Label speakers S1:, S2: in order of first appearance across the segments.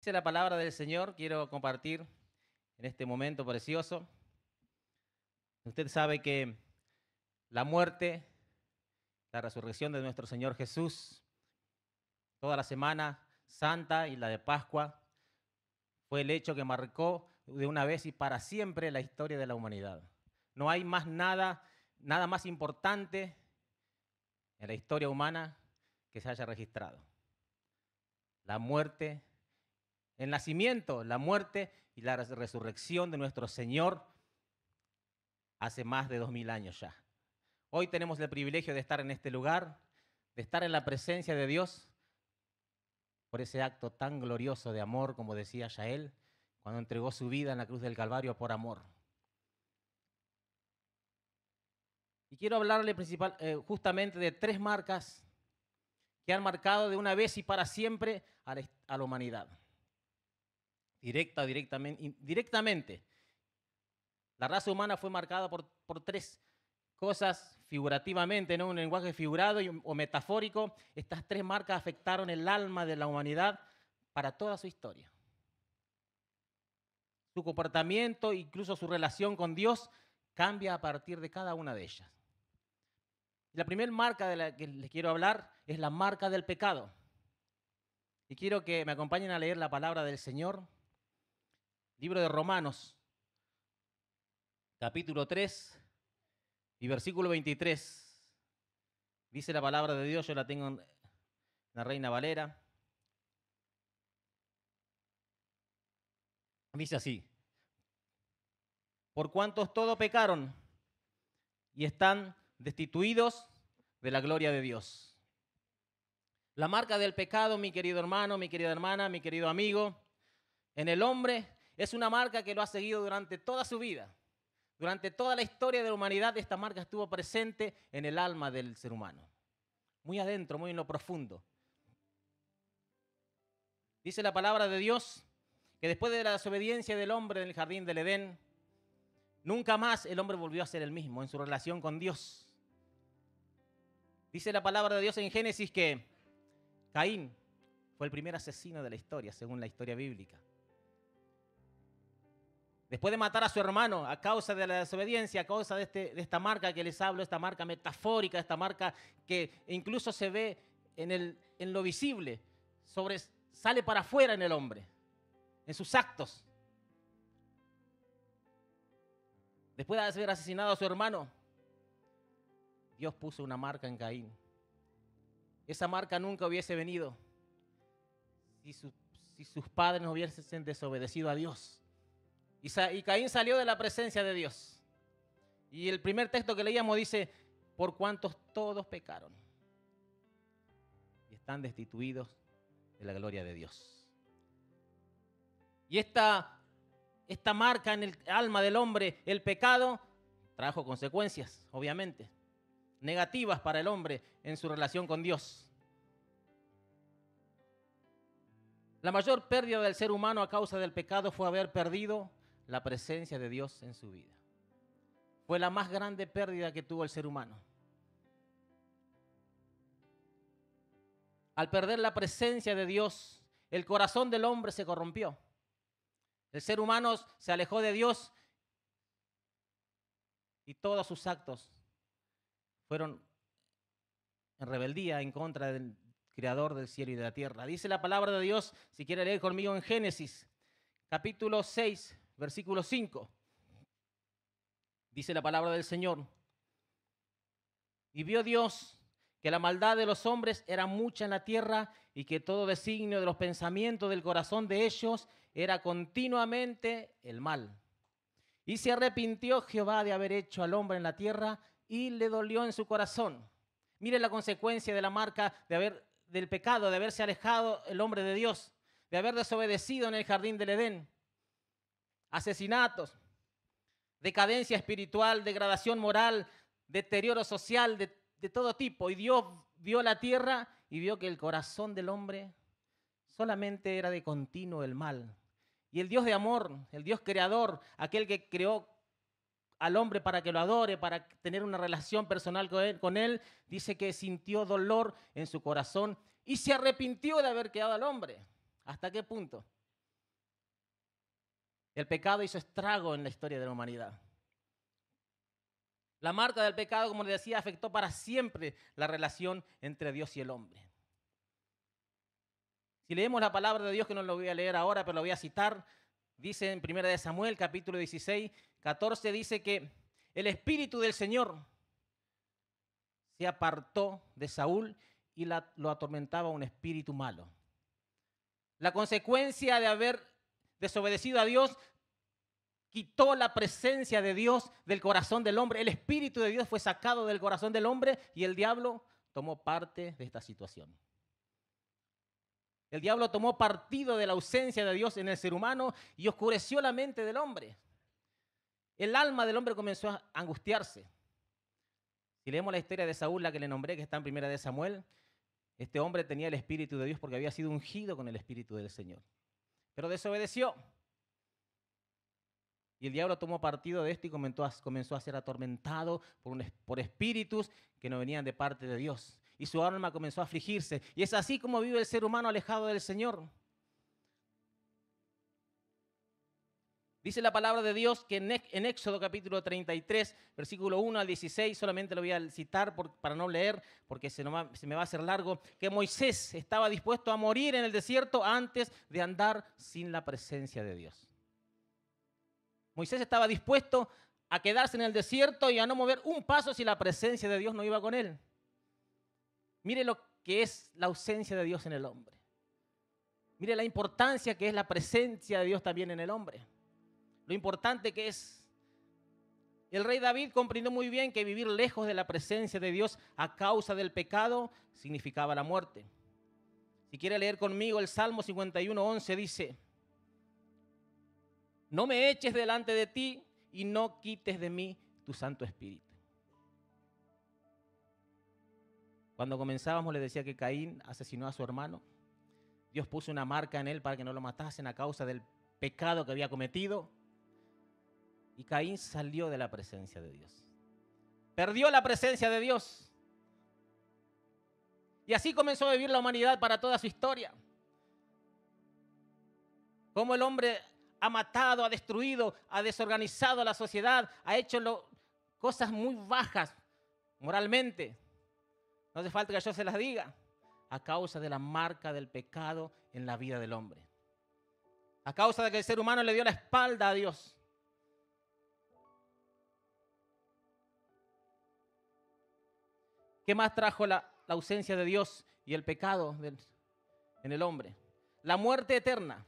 S1: Dice la palabra del Señor, quiero compartir en este momento precioso. Usted sabe que la muerte, la resurrección de nuestro Señor Jesús, toda la Semana Santa y la de Pascua, fue el hecho que marcó de una vez y para siempre la historia de la humanidad. No hay más nada más importante en la historia humana que se haya registrado. La muerte, el nacimiento, la muerte y la resurrección de nuestro Señor hace más de 2000 años ya. Hoy tenemos el privilegio de estar en este lugar, de estar en la presencia de Dios por ese acto tan glorioso de amor, como decía Yael, cuando entregó su vida en la cruz del Calvario por amor. Y quiero hablarle justamente de tres marcas que han marcado de una vez y para siempre a la humanidad. Directamente. La raza humana fue marcada por tres cosas figurativamente, ¿no? Un lenguaje figurado o metafórico. Estas tres marcas afectaron el alma de la humanidad para toda su historia. Su comportamiento, incluso su relación con Dios, cambia a partir de cada una de ellas. La primera marca de la que les quiero hablar es la marca del pecado. Y quiero que me acompañen a leer la palabra del Señor. Libro de Romanos, capítulo 3 y versículo 23. Dice la palabra de Dios, yo la tengo en la Reina Valera. Dice así: por cuantos todos pecaron y están destituidos de la gloria de Dios. La marca del pecado, mi querido hermano, mi querida hermana, mi querido amigo, en el hombre es una marca que lo ha seguido durante toda su vida. Durante toda la historia de la humanidad, esta marca estuvo presente en el alma del ser humano. Muy adentro, muy en lo profundo. Dice la palabra de Dios que después de la desobediencia del hombre en el jardín del Edén, nunca más el hombre volvió a ser el mismo en su relación con Dios. Dice la palabra de Dios en Génesis que Caín fue el primer asesino de la historia, según la historia bíblica. Después de matar a su hermano a causa de la desobediencia, a causa de esta marca que les hablo, esta marca metafórica, esta marca que incluso se ve en lo visible, sale para afuera en el hombre, en sus actos. Después de haber asesinado a su hermano, Dios puso una marca en Caín. Esa marca nunca hubiese venido si sus padres no hubiesen desobedecido a Dios. Y Caín salió de la presencia de Dios. Y el primer texto que leíamos dice: por cuantos todos pecaron y están destituidos de la gloria de Dios. Y esta marca en el alma del hombre, el pecado, trajo consecuencias, obviamente, negativas para el hombre en su relación con Dios. La mayor pérdida del ser humano a causa del pecado fue haber perdido la presencia de Dios en su vida. Fue la más grande pérdida que tuvo el ser humano. Al perder la presencia de Dios, el corazón del hombre se corrompió. El ser humano se alejó de Dios y todos sus actos fueron en rebeldía en contra del Creador del cielo y de la tierra. Dice la palabra de Dios, si quiere leer conmigo en Génesis, capítulo 6, versículo 5. Dice la palabra del Señor: y vio Dios que la maldad de los hombres era mucha en la tierra y que todo designio de los pensamientos del corazón de ellos era continuamente el mal. Y se arrepintió Jehová de haber hecho al hombre en la tierra y le dolió en su corazón. Mire la consecuencia de la marca del pecado, de haberse alejado el hombre de Dios, de haber desobedecido en el jardín del Edén. Asesinatos, decadencia espiritual, degradación moral, deterioro social, de todo tipo. Y Dios vio la tierra y vio que el corazón del hombre solamente era de continuo el mal. Y el Dios de amor, el Dios creador, aquel que creó al hombre para que lo adore, para tener una relación personal con él, dice que sintió dolor en su corazón y se arrepintió de haber creado al hombre. ¿Hasta qué punto? El pecado hizo estrago en la historia de la humanidad. La marca del pecado, como les decía, afectó para siempre la relación entre Dios y el hombre. Si leemos la palabra de Dios, que no lo voy a leer ahora, pero lo voy a citar, dice en 1 Samuel, capítulo 16, 14, dice que el Espíritu del Señor se apartó de Saúl y lo atormentaba un espíritu malo. La consecuencia de haber desobedecido a Dios quitó la presencia de Dios del corazón del hombre. El Espíritu de Dios fue sacado del corazón del hombre y el diablo tomó parte de esta situación. El diablo tomó partido de la ausencia de Dios en el ser humano y oscureció la mente del hombre. El alma del hombre comenzó a angustiarse. Si leemos la historia de Saúl, la que le nombré, que está en 1 Samuel, este hombre tenía el Espíritu de Dios porque había sido ungido con el Espíritu del Señor. Pero desobedeció. Y el diablo tomó partido de esto y comenzó a ser atormentado por espíritus que no venían de parte de Dios. Y su alma comenzó a afligirse. Y es así como vive el ser humano alejado del Señor. Dice la palabra de Dios que en Éxodo capítulo 33, versículo 1 al 16, solamente lo voy a citar para no leer, porque se me va a hacer largo, que Moisés estaba dispuesto a morir en el desierto antes de andar sin la presencia de Dios. Moisés estaba dispuesto a quedarse en el desierto y a no mover un paso si la presencia de Dios no iba con él. Mire lo que es la ausencia de Dios en el hombre. Mire la importancia que es la presencia de Dios también en el hombre. Lo importante que es. El rey David comprendió muy bien que vivir lejos de la presencia de Dios a causa del pecado significaba la muerte. Si quiere leer conmigo el Salmo 51:11 dice: no me eches delante de ti y no quites de mí tu Santo Espíritu. Cuando comenzábamos le decía que Caín asesinó a su hermano. Dios puso una marca en él para que no lo matasen a causa del pecado que había cometido. Y Caín salió de la presencia de Dios. Perdió la presencia de Dios. Y así comenzó a vivir la humanidad para toda su historia. Cómo el hombre ha matado, ha destruido, ha desorganizado la sociedad, ha hecho cosas muy bajas moralmente. No hace falta que yo se las diga. A causa de la marca del pecado en la vida del hombre. A causa de que el ser humano le dio la espalda a Dios. ¿Qué más trajo la ausencia de Dios y el pecado en el hombre? La muerte eterna.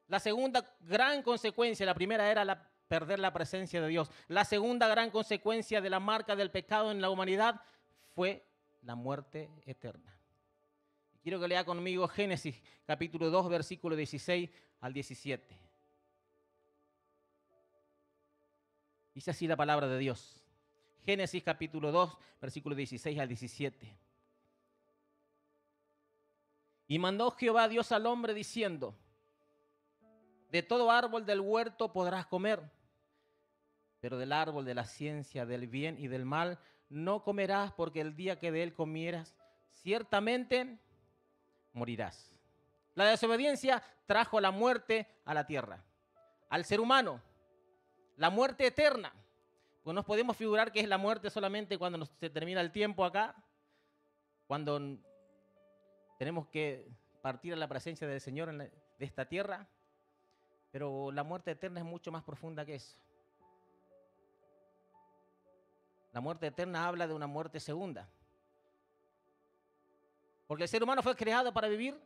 S1: La segunda gran consecuencia, la primera era perder la presencia de Dios. La segunda gran consecuencia de la marca del pecado en la humanidad fue la muerte eterna. Quiero que lea conmigo Génesis capítulo 2, versículo 16 al 17. Dice así la palabra de Dios. Génesis capítulo 2, versículo 16 al 17. Y mandó Jehová Dios al hombre diciendo: de todo árbol del huerto podrás comer, pero del árbol de la ciencia del bien y del mal no comerás, porque el día que de él comieras, ciertamente morirás. La desobediencia trajo la muerte a la tierra, al ser humano, la muerte eterna. Pues nos podemos figurar que es la muerte solamente cuando se termina el tiempo acá, cuando tenemos que partir a la presencia del Señor de esta tierra, pero la muerte eterna es mucho más profunda que eso. La muerte eterna habla de una muerte segunda. Porque el ser humano fue creado para vivir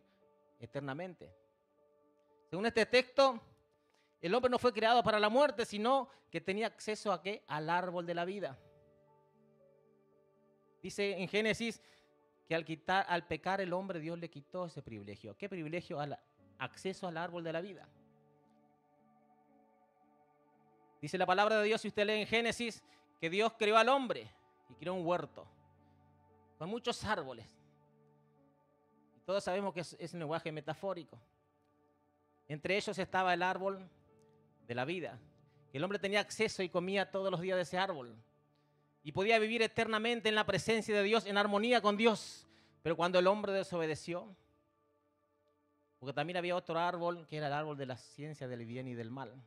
S1: eternamente. Según este texto, el hombre no fue creado para la muerte, sino que tenía acceso ¿a qué? Al árbol de la vida. Dice en Génesis que al pecar el hombre, Dios le quitó ese privilegio. ¿Qué privilegio? Al acceso al árbol de la vida. Dice la palabra de Dios, si usted lee en Génesis, que Dios creó al hombre y creó un huerto con muchos árboles. Y todos sabemos que es un lenguaje metafórico. Entre ellos estaba el árbol de la vida. El hombre tenía acceso y comía todos los días de ese árbol. Y podía vivir eternamente en la presencia de Dios, en armonía con Dios. Pero cuando el hombre desobedeció, Porque también había otro árbol que era el árbol de la ciencia del bien y del mal.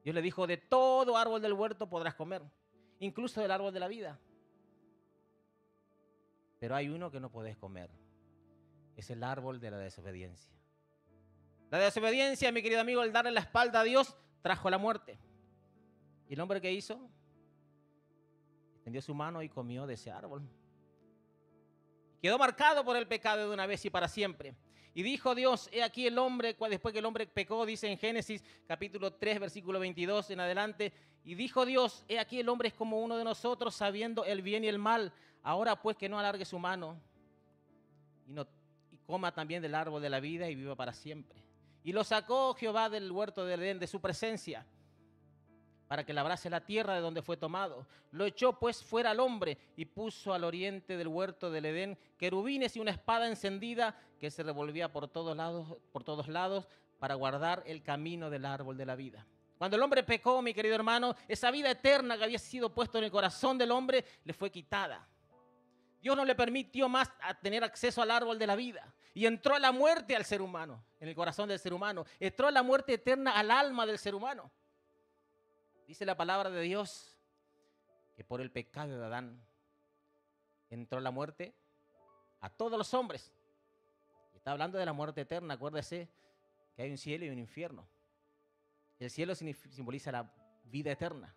S1: Dios le dijo, de todo árbol del huerto podrás comer, incluso del árbol de la vida. Pero hay uno que no podés comer. Es el árbol de la desobediencia. La desobediencia, mi querido amigo, el darle la espalda a Dios, trajo la muerte. ¿Y el hombre qué hizo? Extendió su mano y comió de ese árbol. Quedó marcado por el pecado de una vez y para siempre. Y dijo Dios, he aquí el hombre, después que el hombre pecó, dice en Génesis capítulo 3, versículo 22 en adelante, y dijo Dios, he aquí el hombre es como uno de nosotros, sabiendo el bien y el mal. Ahora pues que no alargue su mano y coma también del árbol de la vida y viva para siempre. Y lo sacó Jehová del huerto de Edén, de su presencia, para que labrase la tierra de donde fue tomado. Lo echó pues fuera al hombre y puso al oriente del huerto del Edén querubines y una espada encendida que se revolvía por todos lados para guardar el camino del árbol de la vida. Cuando el hombre pecó, mi querido hermano, esa vida eterna que había sido puesta en el corazón del hombre le fue quitada. Dios no le permitió más tener acceso al árbol de la vida. Y entró la muerte al ser humano, en el corazón del ser humano. Entró la muerte eterna al alma del ser humano. Dice la palabra de Dios que por el pecado de Adán entró la muerte a todos los hombres. Está hablando de la muerte eterna. Acuérdese que hay un cielo y un infierno. El cielo simboliza la vida eterna.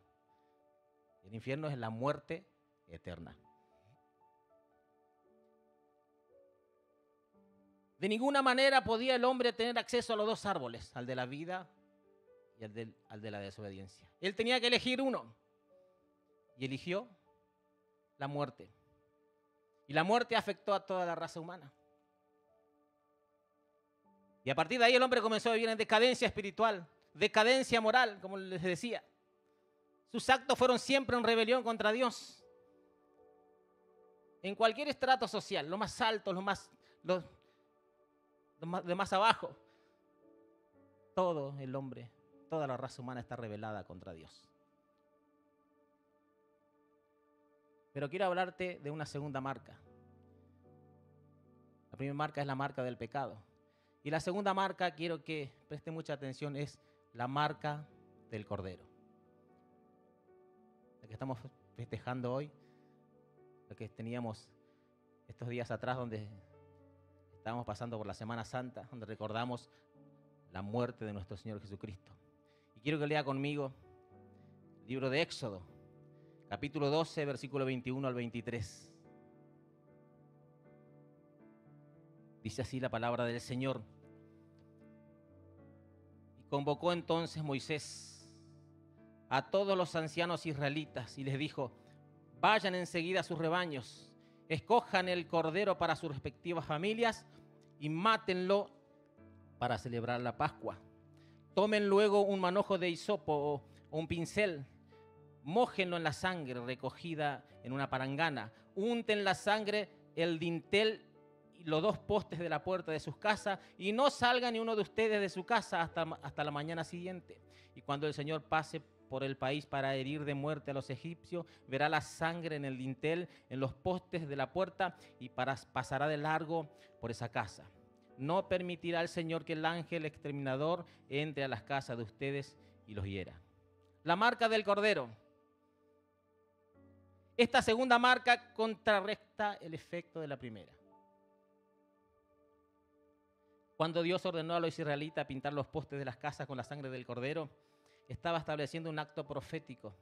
S1: El infierno es la muerte eterna. De ninguna manera podía el hombre tener acceso a los dos árboles, al de la vida y al de la desobediencia. Él tenía que elegir uno y eligió la muerte. Y la muerte afectó a toda la raza humana. Y a partir de ahí el hombre comenzó a vivir en decadencia espiritual, decadencia moral, como les decía. Sus actos fueron siempre en rebelión contra Dios. En cualquier estrato social, lo más alto, de más abajo, todo el hombre, toda la raza humana está rebelada contra Dios. Pero quiero hablarte de una segunda marca. La primera marca es la marca del pecado. Y la segunda marca, quiero que preste mucha atención, es la marca del Cordero. La que estamos festejando hoy, la que teníamos estos días atrás, donde estábamos pasando por la Semana Santa, donde recordamos la muerte de nuestro Señor Jesucristo. Y quiero que lea conmigo el libro de Éxodo, capítulo 12, versículo 21 al 23. Dice así la palabra del Señor. Y convocó entonces Moisés a todos los ancianos israelitas y les dijo, vayan enseguida a sus rebaños, escojan el cordero para sus respectivas familias y mátenlo para celebrar la Pascua. Tomen luego un manojo de hisopo o un pincel, mójenlo en la sangre recogida en una palangana, unten la sangre el dintel y los dos postes de la puerta de sus casas y no salga ni uno de ustedes de su casa hasta la mañana siguiente. Y cuando el Señor pase por el país para herir de muerte a los egipcios, verá la sangre en el dintel, en los postes de la puerta y pasará de largo por esa casa. No permitirá el Señor que el ángel exterminador entre a las casas de ustedes y los hiera. La marca del Cordero. Esta segunda marca contrarresta el efecto de la primera. Cuando Dios ordenó a los israelitas pintar los postes de las casas con la sangre del Cordero, estaba estableciendo un acto profético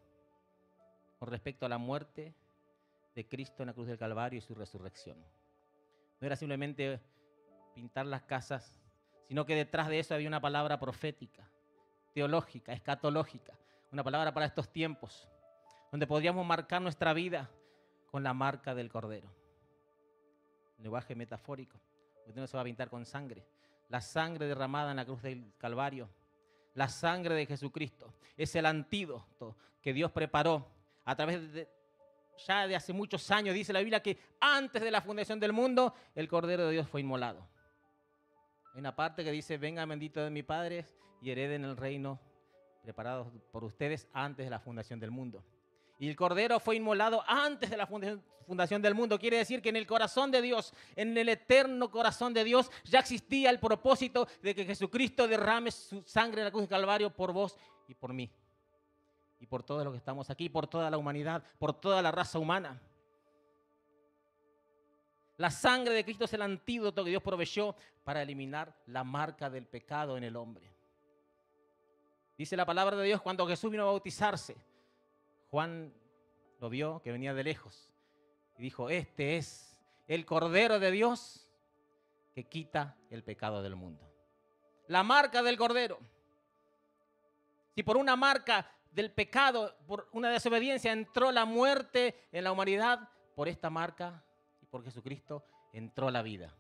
S1: con respecto a la muerte de Cristo en la cruz del Calvario y su resurrección. No era simplemente pintar las casas, sino que detrás de eso había una palabra profética, teológica, escatológica, una palabra para estos tiempos, donde podríamos marcar nuestra vida con la marca del Cordero. Lenguaje metafórico, porque no se va a pintar con sangre. La sangre derramada en la cruz del Calvario, la sangre de Jesucristo, es el antídoto que Dios preparó a través ya de hace muchos años. Dice la Biblia que antes de la fundación del mundo, el Cordero de Dios fue inmolado. Hay una parte que dice, vengan benditos de mi Padre y hereden el reino preparado por ustedes antes de la fundación del mundo. Y el Cordero fue inmolado antes de la fundación del mundo. Quiere decir que en el corazón de Dios, en el eterno corazón de Dios, ya existía el propósito de que Jesucristo derrame su sangre en la cruz del Calvario por vos y por mí. Y por todos los que estamos aquí, por toda la humanidad, por toda la raza humana. La sangre de Cristo es el antídoto que Dios proveyó para eliminar la marca del pecado en el hombre. Dice la palabra de Dios, cuando Jesús vino a bautizarse, Juan lo vio que venía de lejos y dijo, este es el Cordero de Dios que quita el pecado del mundo. La marca del Cordero. Si por una marca del pecado, por una desobediencia entró la muerte en la humanidad, por esta marca y por Jesucristo entró la vida.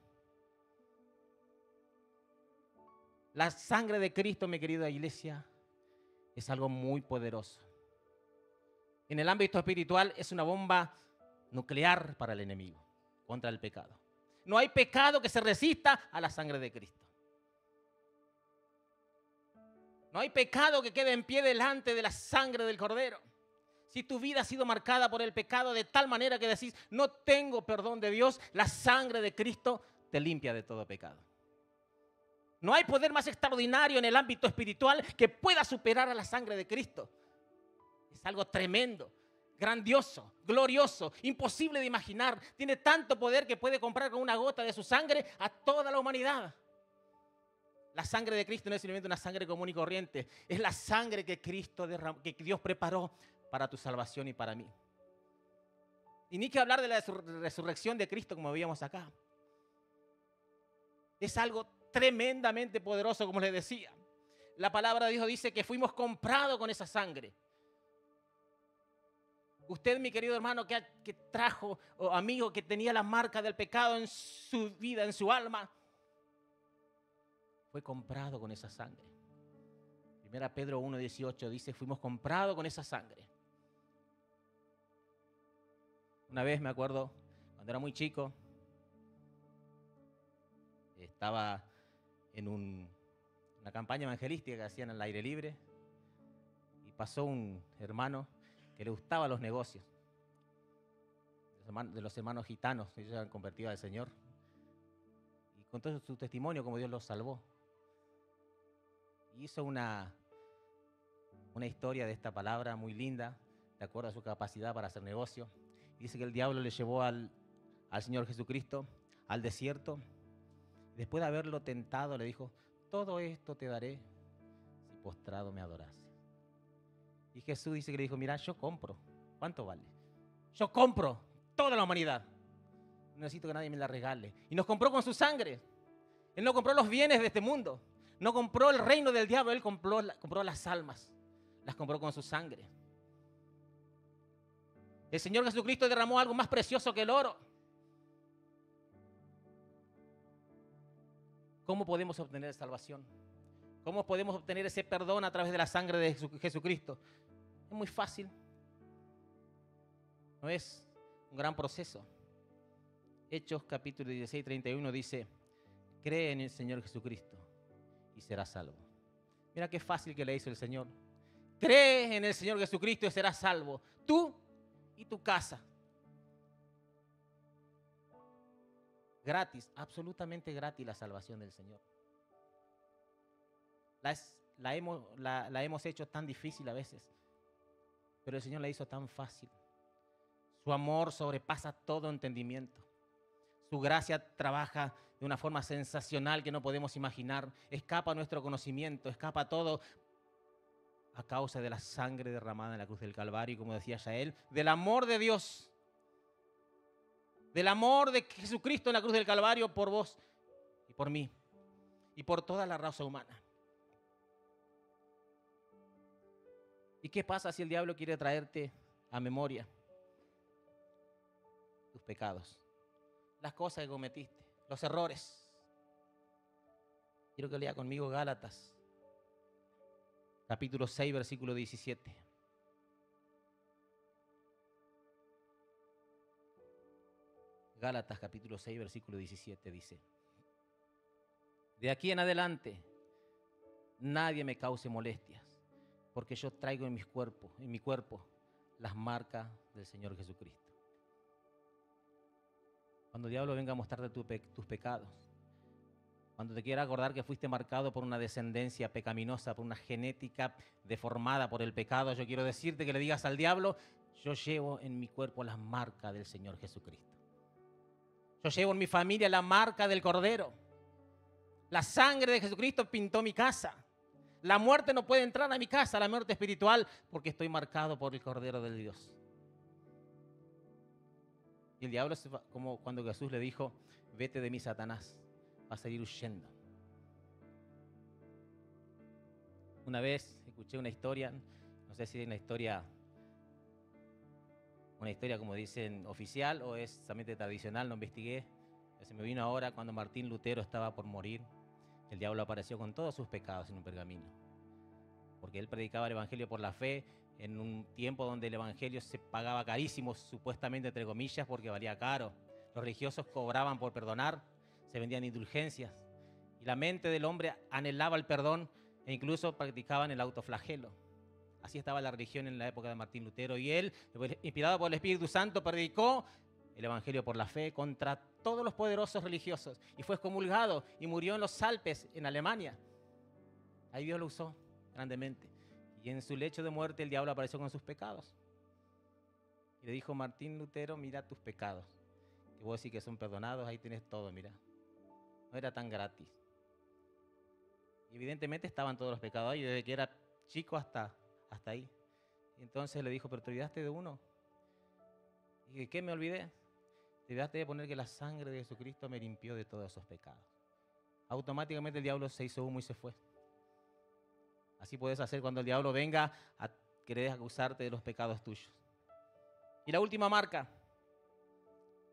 S1: La sangre de Cristo, mi querida iglesia, es algo muy poderoso. En el ámbito espiritual es una bomba nuclear para el enemigo, contra el pecado. No hay pecado que se resista a la sangre de Cristo. No hay pecado que quede en pie delante de la sangre del Cordero. Si tu vida ha sido marcada por el pecado de tal manera que decís, no tengo perdón de Dios, la sangre de Cristo te limpia de todo pecado. No hay poder más extraordinario en el ámbito espiritual que pueda superar a la sangre de Cristo. Es algo tremendo, grandioso, glorioso, imposible de imaginar. Tiene tanto poder que puede comprar con una gota de su sangre a toda la humanidad. La sangre de Cristo no es simplemente una sangre común y corriente. Es la sangre que Cristo derramó, que Dios preparó para tu salvación y para mí. Y ni que hablar de la resurrección de Cristo como veíamos acá. Es algo tremendamente poderoso, como les decía. La palabra de Dios dice que fuimos comprados con esa sangre. Usted, mi querido hermano, que trajo, o amigo que tenía la marca del pecado en su vida, en su alma, fue comprado con esa sangre. 1 Pedro 1:18 dice, fuimos comprados con esa sangre. Una vez me acuerdo, cuando era muy chico, estaba en una campaña evangelística que hacían al aire libre y pasó un hermano que le gustaban los negocios, de los hermanos gitanos, ellos se han convertido al Señor, y contó su testimonio, como Dios los salvó. Y hizo una historia de esta palabra muy linda, de acuerdo a su capacidad para hacer negocio. Dice que el diablo le llevó al Señor Jesucristo al desierto. Después de haberlo tentado, le dijo, todo esto te daré si postrado me adorases. Y Jesús dice que le dijo, mira, yo compro. ¿Cuánto vale? Yo compro toda la humanidad. No necesito que nadie me la regale. Y nos compró con su sangre. Él no compró los bienes de este mundo. No compró el reino del diablo. Él compró las almas. Las compró con su sangre. El Señor Jesucristo derramó algo más precioso que el oro. ¿Cómo podemos obtener salvación? ¿Cómo podemos obtener ese perdón a través de la sangre de Jesucristo? Es muy fácil. No es un gran proceso. Hechos capítulo 16, 31 dice, cree en el Señor Jesucristo y serás salvo. Mira qué fácil que le hizo el Señor. Cree en el Señor Jesucristo y serás salvo. Tú y tu casa. Gratis, absolutamente gratis la salvación del Señor. La hemos hecho tan difícil a veces, pero el Señor la hizo tan fácil. Su amor sobrepasa todo entendimiento. Su gracia trabaja de una forma sensacional que no podemos imaginar. Escapa a nuestro conocimiento, escapa a todo a causa de la sangre derramada en la cruz del Calvario. Y como decía Yael, del amor de Dios, del amor de Jesucristo en la cruz del Calvario por vos y por mí y por toda la raza humana. ¿Y qué pasa si el diablo quiere traerte a memoria tus pecados, las cosas que cometiste, los errores? Quiero que lea conmigo Gálatas, capítulo 6, versículo 17. Gálatas, capítulo 6, versículo 17 dice, de aquí en adelante nadie me cause molestias, porque yo traigo en mi cuerpo las marcas del Señor Jesucristo. Cuando el diablo venga a mostrarte tus pecados, cuando te quiera acordar que fuiste marcado por una descendencia pecaminosa, por una genética deformada por el pecado, yo quiero decirte que le digas al diablo: yo llevo en mi cuerpo las marcas del Señor Jesucristo. Yo llevo en mi familia la marca del Cordero. La sangre de Jesucristo pintó mi casa. La muerte no puede entrar a mi casa, la muerte espiritual, porque estoy marcado por el Cordero de Dios. Y el diablo, como cuando Jesús le dijo: vete de mí, Satanás, vas a ir huyendo. Una vez escuché una historia, no sé si es una historia como dicen oficial o es solamente tradicional, no investigué. Se me vino ahora cuando Martín Lutero estaba por morir. El diablo apareció con todos sus pecados en un pergamino, porque él predicaba el evangelio por la fe en un tiempo donde el evangelio se pagaba carísimo, supuestamente entre comillas, porque valía caro. Los religiosos cobraban por perdonar, se vendían indulgencias, y la mente del hombre anhelaba el perdón e incluso practicaban el autoflagelo. Así estaba la religión en la época de Martín Lutero, y él, inspirado por el Espíritu Santo, predicó el evangelio por la fe contra todos los poderosos religiosos, y fue excomulgado y murió en los Alpes, en Alemania. Ahí Dios lo usó grandemente, y en su lecho de muerte el diablo apareció con sus pecados y le dijo: Martín Lutero, mira tus pecados, que vos decís que son perdonados, ahí tienes todo, mira. No era tan gratis. Y evidentemente estaban todos los pecados ahí, desde que era chico hasta ahí. Y entonces le dijo: pero te olvidaste de uno. ¿Y de qué me olvidé? Te olvidaste de poner que la sangre de Jesucristo me limpió de todos esos pecados. Automáticamente el diablo se hizo humo y se fue. Así puedes hacer cuando el diablo venga a querer acusarte de los pecados tuyos. Y la última marca,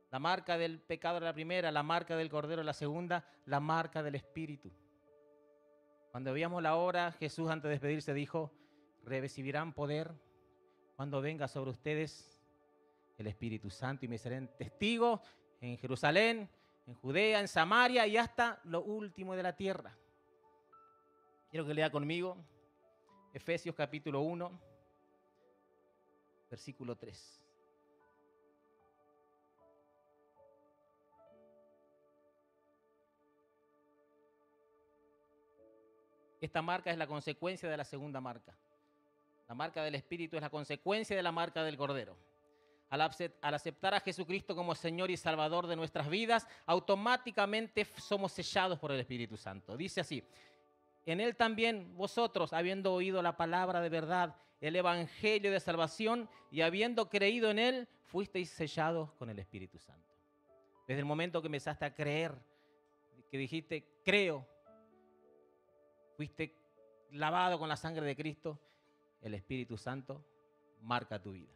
S1: la marca del pecado era la primera, la marca del Cordero la segunda, la marca del Espíritu. Cuando veíamos la obra, Jesús antes de despedirse dijo: recibirán poder cuando venga sobre ustedes el Espíritu Santo, y me serán testigos en Jerusalén, en Judea, en Samaria y hasta lo último de la tierra. Quiero que lea conmigo Efesios capítulo 1, versículo 3. Esta marca es la consecuencia de la segunda marca. La marca del Espíritu es la consecuencia de la marca del Cordero. Al aceptar a Jesucristo como Señor y Salvador de nuestras vidas, automáticamente somos sellados por el Espíritu Santo. Dice así: en Él también vosotros, habiendo oído la palabra de verdad, el Evangelio de salvación, y habiendo creído en Él, fuisteis sellados con el Espíritu Santo. Desde el momento que empezaste a creer, que dijiste creo, fuiste lavado con la sangre de Cristo, el Espíritu Santo marca tu vida.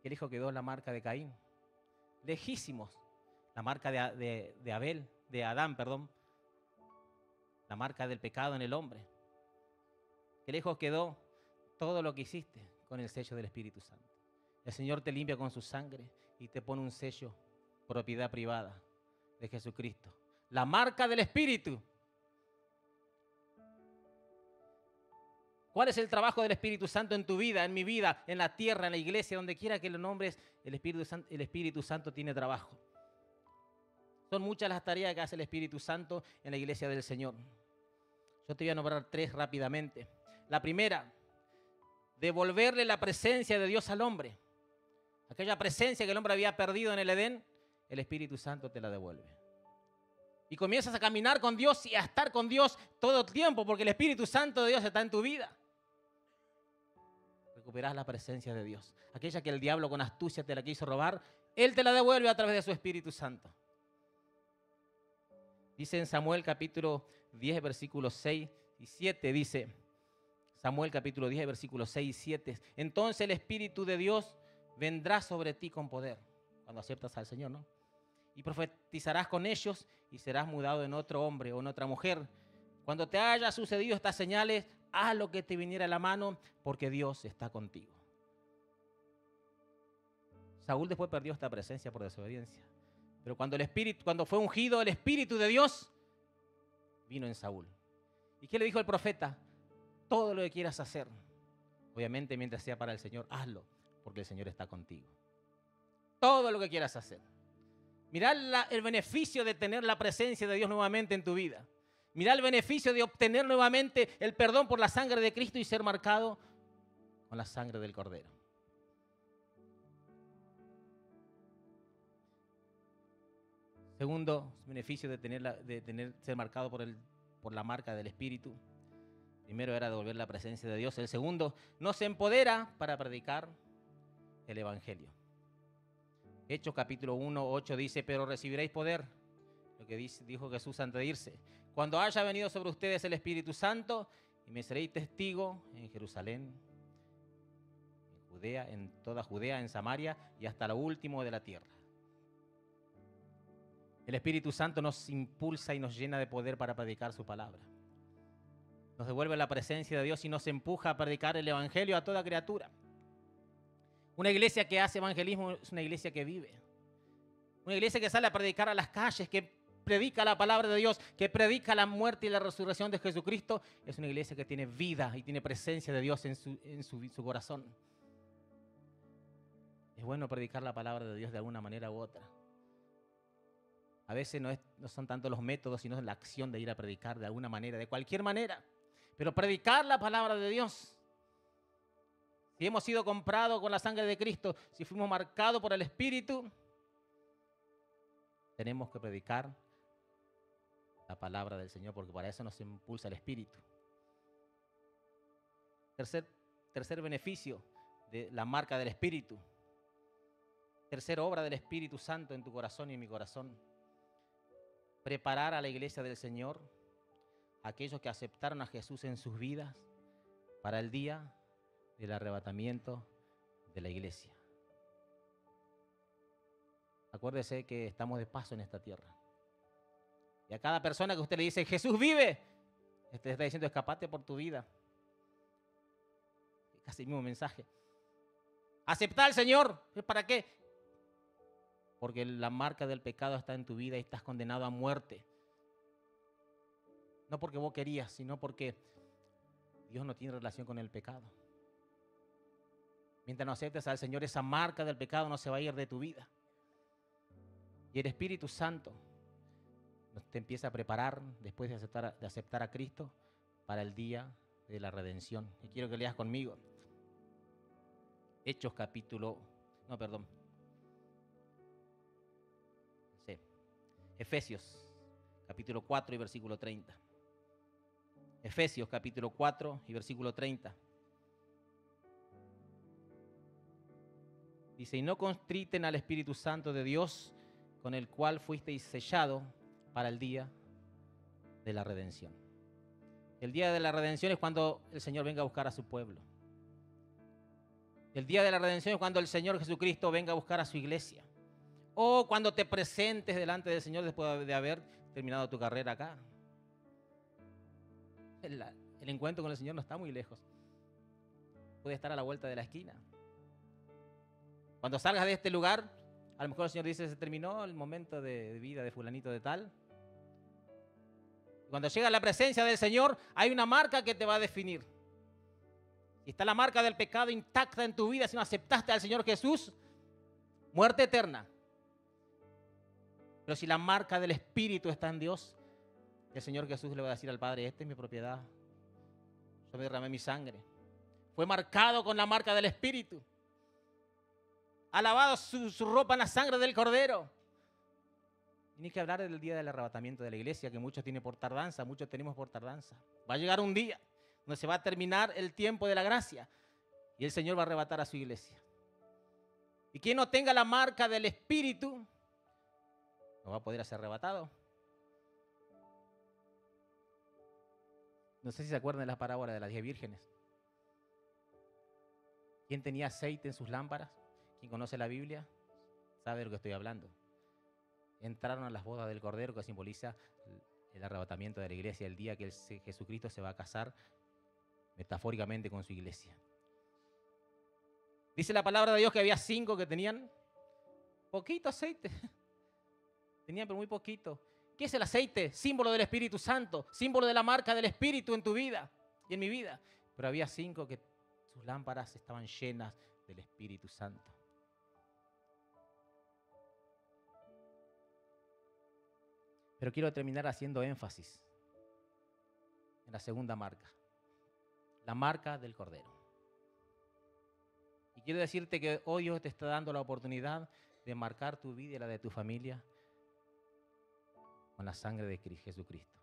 S1: ¿Qué lejos quedó la marca de Caín? Lejísimos. La marca de Adán, la marca del pecado en el hombre. Qué lejos quedó todo lo que hiciste con el sello del Espíritu Santo. El Señor te limpia con su sangre y te pone un sello, propiedad privada de Jesucristo. La marca del Espíritu. ¿Cuál es el trabajo del Espíritu Santo en tu vida, en mi vida, en la tierra, en la iglesia, donde quiera que lo nombres? El Espíritu Santo tiene trabajo. Son muchas las tareas que hace el Espíritu Santo en la iglesia del Señor. Yo te voy a nombrar 3 rápidamente. La primera, devolverle la presencia de Dios al hombre. Aquella presencia que el hombre había perdido en el Edén, el Espíritu Santo te la devuelve. Y comienzas a caminar con Dios y a estar con Dios todo el tiempo, porque el Espíritu Santo de Dios está en tu vida. Recuperás la presencia de Dios. Aquella que el diablo con astucia te la quiso robar, Él te la devuelve a través de su Espíritu Santo. Dice en Samuel capítulo 10, versículos 6 y 7, dice Samuel capítulo 10, versículos 6 y 7. Entonces el Espíritu de Dios vendrá sobre ti con poder, cuando aceptas al Señor, ¿no? Y profetizarás con ellos y serás mudado en otro hombre o en otra mujer. Cuando te haya sucedido estas señales, haz lo que te viniera a la mano, porque Dios está contigo. Saúl después perdió esta presencia por desobediencia. Pero cuando fue ungido el Espíritu de Dios, vino en Saúl. ¿Y qué le dijo el profeta? Todo lo que quieras hacer, Obviamente, mientras sea para el Señor, hazlo, porque el Señor está contigo. Todo lo que quieras hacer. Mirá el beneficio de tener la presencia de Dios nuevamente en tu vida. Mirá el beneficio de obtener nuevamente el perdón por la sangre de Cristo y ser marcado con la sangre del Cordero. Segundo beneficio de ser marcado por la marca del Espíritu. Primero era devolver la presencia de Dios. El segundo, nos empodera para predicar el Evangelio. Hechos capítulo 1, 8 dice, pero recibiréis poder, lo que dijo Jesús antes de irse, cuando haya venido sobre ustedes el Espíritu Santo, y me seréis testigo en Jerusalén, en Judea, en toda Judea, en Samaria y hasta lo último de la tierra. El Espíritu Santo nos impulsa y nos llena de poder para predicar su palabra. Nos devuelve la presencia de Dios y nos empuja a predicar el Evangelio a toda criatura. Una iglesia que hace evangelismo es una iglesia que vive. Una iglesia que sale a predicar a las calles, que predica la palabra de Dios, que predica la muerte y la resurrección de Jesucristo, es una iglesia que tiene vida y tiene presencia de Dios en su corazón. Es bueno predicar la palabra de Dios de alguna manera u otra. A veces no son tanto los métodos, sino la acción de ir a predicar de alguna manera, de cualquier manera. Pero predicar la palabra de Dios. Si hemos sido comprados con la sangre de Cristo, si fuimos marcados por el Espíritu, tenemos que predicar la palabra del Señor, porque para eso nos impulsa el Espíritu. Tercer beneficio de la marca del Espíritu. Tercera obra del Espíritu Santo en tu corazón y en mi corazón. Preparar a la iglesia del Señor, aquellos que aceptaron a Jesús en sus vidas, para el día del arrebatamiento de la iglesia. Acuérdese que estamos de paso en esta tierra. Y a cada persona que usted le dice, Jesús vive, usted está diciendo, escapate por tu vida. Es casi el mismo mensaje. Aceptar al Señor, ¿para qué? Porque la marca del pecado está en tu vida y estás condenado a muerte. No porque vos querías, sino porque Dios no tiene relación con el pecado. Mientras no aceptes al Señor, esa marca del pecado no se va a ir de tu vida. Y el Espíritu Santo te empieza a preparar después de aceptar a Cristo para el día de la redención. Y quiero que leas conmigo. Hechos Efesios capítulo 4 y versículo 30. Efesios capítulo 4 y versículo 30. Dice, y no contriten al Espíritu Santo de Dios, con el cual fuisteis sellado para el día de la redención. El día de la redención es cuando el Señor venga a buscar a su pueblo. El día de la redención es cuando el Señor Jesucristo venga a buscar a su iglesia. O cuando te presentes delante del Señor después de haber terminado tu carrera acá. El encuentro con el Señor no está muy lejos. Puede estar a la vuelta de la esquina. Cuando salgas de este lugar, a lo mejor el Señor dice, se terminó el momento de vida de fulanito de tal. Cuando llega la presencia del Señor, hay una marca que te va a definir. Si está la marca del pecado intacta en tu vida, si no aceptaste al Señor Jesús, muerte eterna. Pero si la marca del Espíritu está en Dios, el Señor Jesús le va a decir al Padre, esta es mi propiedad. Yo me derramé mi sangre. Fue marcado con la marca del Espíritu. Ha lavado su ropa en la sangre del Cordero. Y ni que hablar del día del arrebatamiento de la iglesia, que muchos tienen por tardanza, muchos tenemos por tardanza. Va a llegar un día donde se va a terminar el tiempo de la gracia y el Señor va a arrebatar a su iglesia. Y quien no tenga la marca del Espíritu no va a poder ser arrebatado. No sé si se acuerdan de la parábola de las 10 vírgenes. ¿Quién tenía aceite en sus lámparas? ¿Quién conoce la Biblia? Sabe de lo que estoy hablando. Entraron a las bodas del Cordero, que simboliza el arrebatamiento de la iglesia, el día que Jesucristo se va a casar metafóricamente con su iglesia. Dice la palabra de Dios que había 5 que tenían poquito aceite. Tenían pero muy poquito. ¿Qué es el aceite? Símbolo del Espíritu Santo, símbolo de la marca del Espíritu en tu vida y en mi vida. Pero había 5 que Sus lámparas estaban llenas del Espíritu Santo. Pero quiero terminar haciendo énfasis en la segunda marca, la marca del Cordero. Y quiero decirte que hoy Dios te está dando la oportunidad de marcar tu vida y la de tu familia con la sangre de Jesucristo.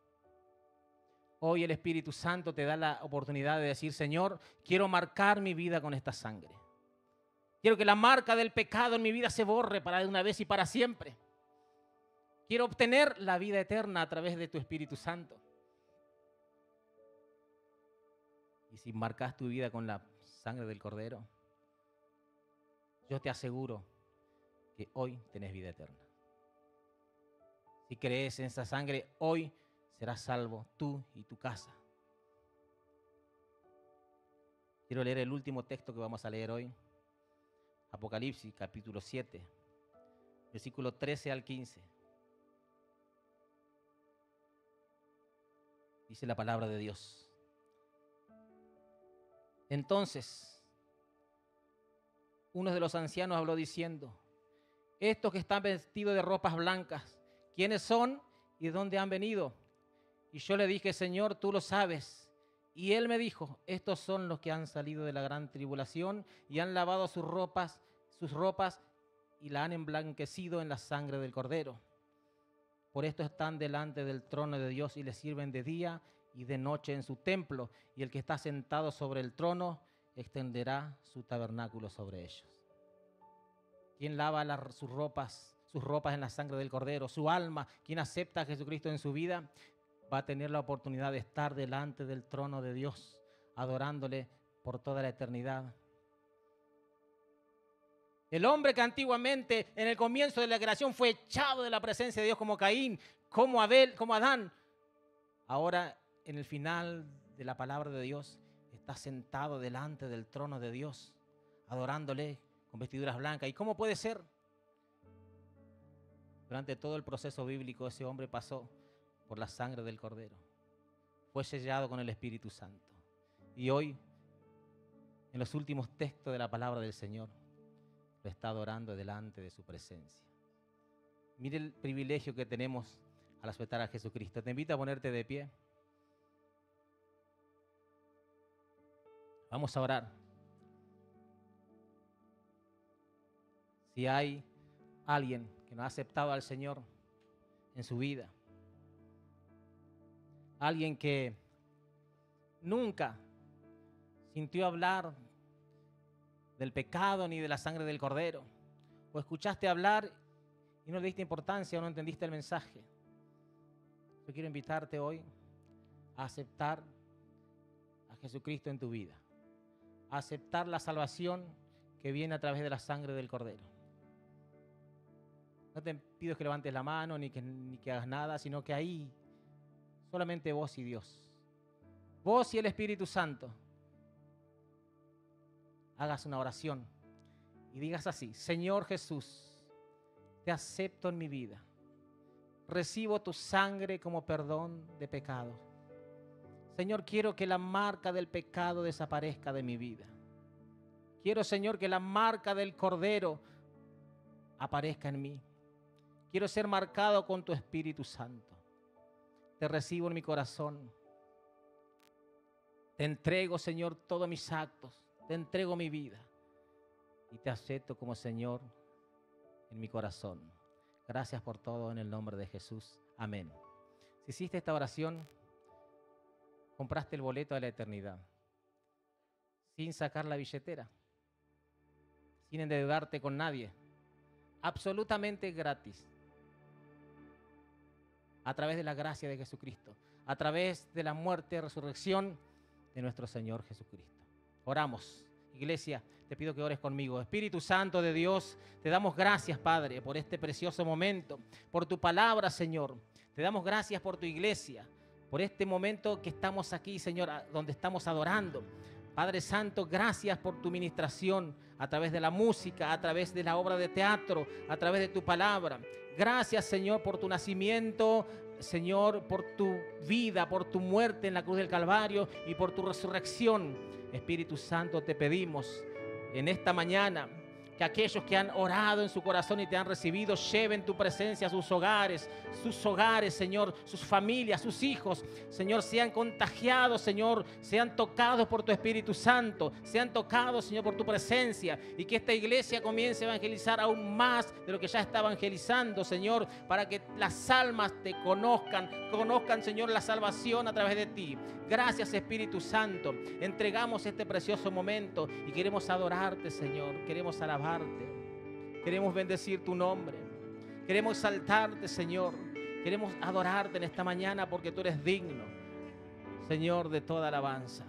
S1: Hoy el Espíritu Santo te da la oportunidad de decir: Señor, quiero marcar mi vida con esta sangre. Quiero que la marca del pecado en mi vida se borre para de una vez y para siempre. Quiero obtener la vida eterna a través de tu Espíritu Santo. Y si marcas tu vida con la sangre del Cordero, yo te aseguro que hoy tenés vida eterna. Si crees en esa sangre, hoy serás salvo tú y tu casa. Quiero leer el último texto que vamos a leer hoy. Apocalipsis, capítulo 7, versículo 13 al 15. Dice la palabra de Dios. Entonces, uno de los ancianos habló diciendo: estos que están vestidos de ropas blancas, ¿quiénes son y de dónde han venido? Y yo le dije: Señor, tú lo sabes. Y él me dijo: estos son los que han salido de la gran tribulación y han lavado sus ropas y la han emblanquecido en la sangre del Cordero. Por esto están delante del trono de Dios y le sirven de día y de noche en su templo. Y el que está sentado sobre el trono extenderá su tabernáculo sobre ellos. ¿Quién lava sus ropas en la sangre del Cordero? Su alma. ¿Quién acepta a Jesucristo en su vida? Va a tener la oportunidad de estar delante del trono de Dios, adorándole por toda la eternidad. El hombre que antiguamente, en el comienzo de la creación, fue echado de la presencia de Dios como Caín, como Abel, como Adán, ahora en el final de la palabra de Dios está sentado delante del trono de Dios, adorándole con vestiduras blancas. ¿Y cómo puede ser? Durante todo el proceso bíblico ese hombre pasó por la sangre del Cordero, fue sellado con el Espíritu Santo. Y hoy, en los últimos textos de la palabra del Señor, lo está adorando delante de su presencia. Mire el privilegio que tenemos al aceptar a Jesucristo. Te invito a ponerte de pie. Vamos a orar. Si hay alguien que no ha aceptado al Señor en su vida, alguien que nunca sintió hablar del pecado ni de la sangre del Cordero, o escuchaste hablar y no le diste importancia o no entendiste el mensaje, yo quiero invitarte hoy a aceptar a Jesucristo en tu vida, a aceptar la salvación que viene a través de la sangre del Cordero. No te pido que levantes la mano ni que hagas nada, sino que ahí solamente vos y Dios, vos y el Espíritu Santo, hagas una oración y digas así: Señor Jesús, te acepto en mi vida. Recibo tu sangre como perdón de pecados. Señor, quiero que la marca del pecado desaparezca de mi vida. Quiero, Señor, que la marca del Cordero aparezca en mí. Quiero ser marcado con tu Espíritu Santo. Te recibo en mi corazón. Te entrego, Señor, todos mis actos. Te entrego mi vida y te acepto como Señor en mi corazón. Gracias por todo en el nombre de Jesús. Amén. Si hiciste esta oración, compraste el boleto de la eternidad sin sacar la billetera, sin endeudarte con nadie, absolutamente gratis, a través de la gracia de Jesucristo, a través de la muerte y resurrección de nuestro Señor Jesucristo. Oramos. Iglesia, te pido que ores conmigo. Espíritu Santo de Dios, te damos gracias, Padre, por este precioso momento, por tu palabra, Señor. Te damos gracias por tu iglesia, por este momento que estamos aquí, Señor, donde estamos adorando. Padre Santo, gracias por tu ministración a través de la música, a través de la obra de teatro, a través de tu palabra. Gracias, Señor, por tu nacimiento Señor, por tu vida, por tu muerte en la cruz del Calvario y por tu resurrección. Espíritu Santo, te pedimos en esta mañana que aquellos que han orado en su corazón y te han recibido, lleven tu presencia a sus hogares, Señor, sus familias, sus hijos, Señor, sean contagiados, Señor, sean tocados por tu Espíritu Santo, sean tocados, Señor, por tu presencia, y que esta iglesia comience a evangelizar aún más de lo que ya está evangelizando, Señor, para que las almas te conozcan, Señor, la salvación a través de ti. Gracias, Espíritu Santo. Entregamos este precioso momento y queremos adorarte, Señor. Queremos alabarte. Queremos bendecir tu nombre. Queremos exaltarte, Señor. Queremos adorarte en esta mañana porque tú eres digno, Señor, de toda alabanza.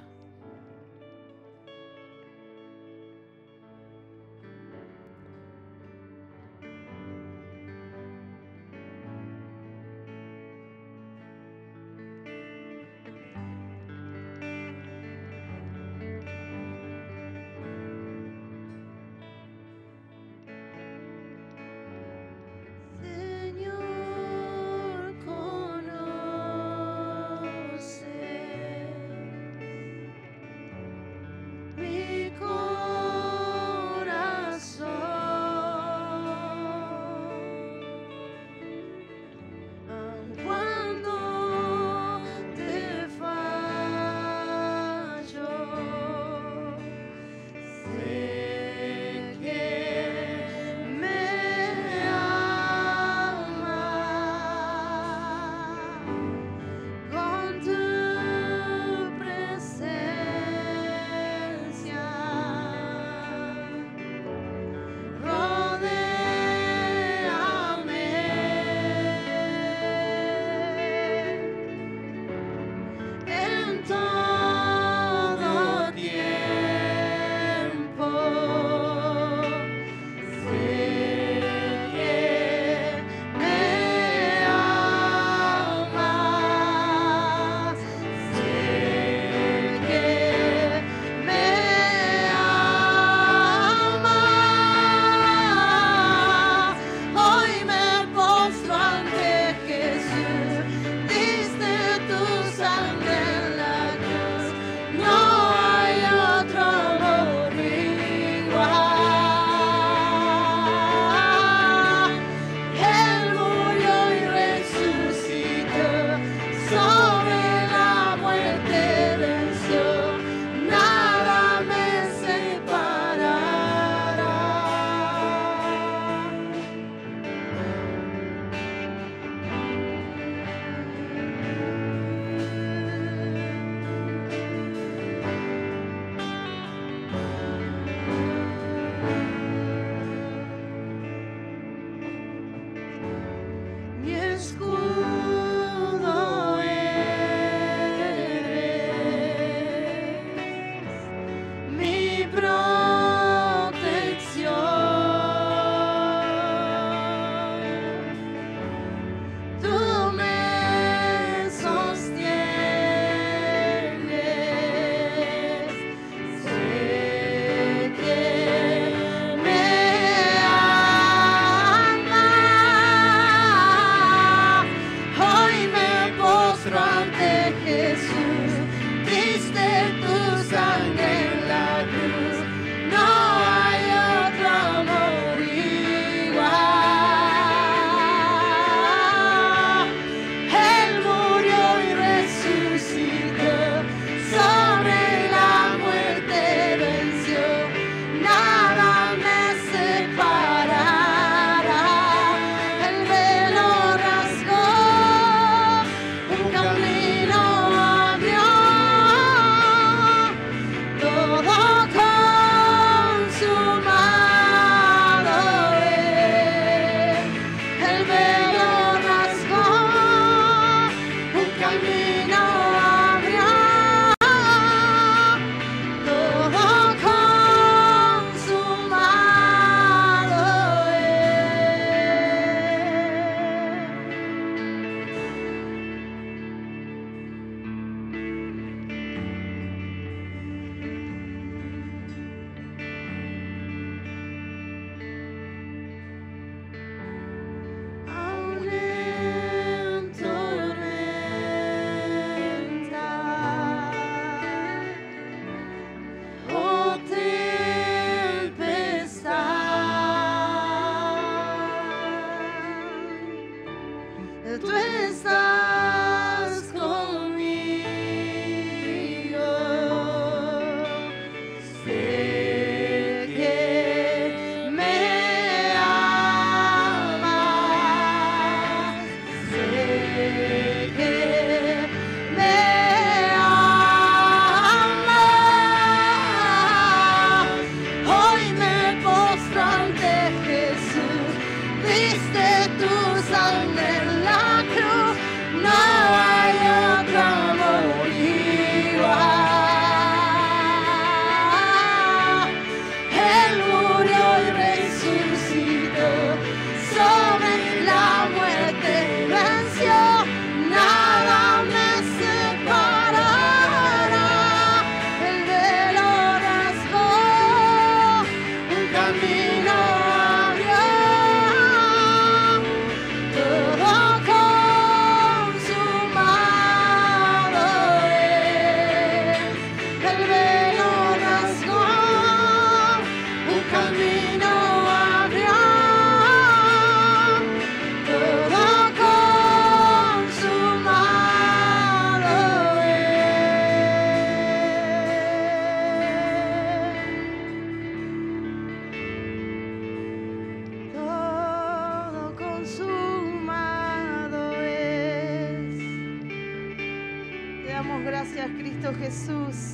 S2: damos gracias, Cristo Jesús,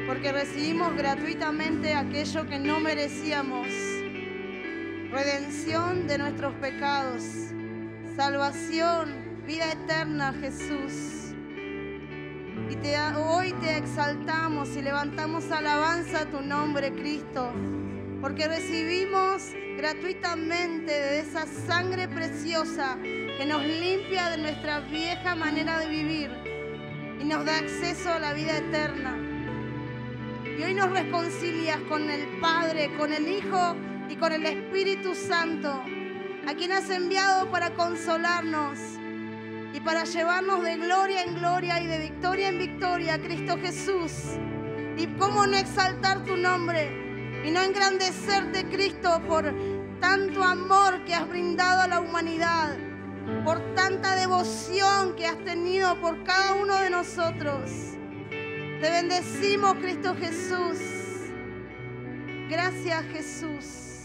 S2: porque recibimos gratuitamente aquello que no merecíamos. Redención de nuestros pecados, salvación, vida eterna, Jesús. Y hoy te exaltamos y levantamos alabanza a tu nombre, Cristo, porque recibimos gratuitamente de esa sangre preciosa que nos limpia de nuestra vieja manera de vivir y nos da acceso a la vida eterna. Y hoy nos reconcilias con el Padre, con el Hijo y con el Espíritu Santo, a quien has enviado para consolarnos y para llevarnos de gloria en gloria y de victoria en victoria, Cristo Jesús. Y cómo no exaltar tu nombre y no engrandecerte, Cristo, por tanto amor que has brindado a la humanidad, por tanta devoción que has tenido por cada uno de nosotros. Te bendecimos, Cristo Jesús. Gracias, Jesús.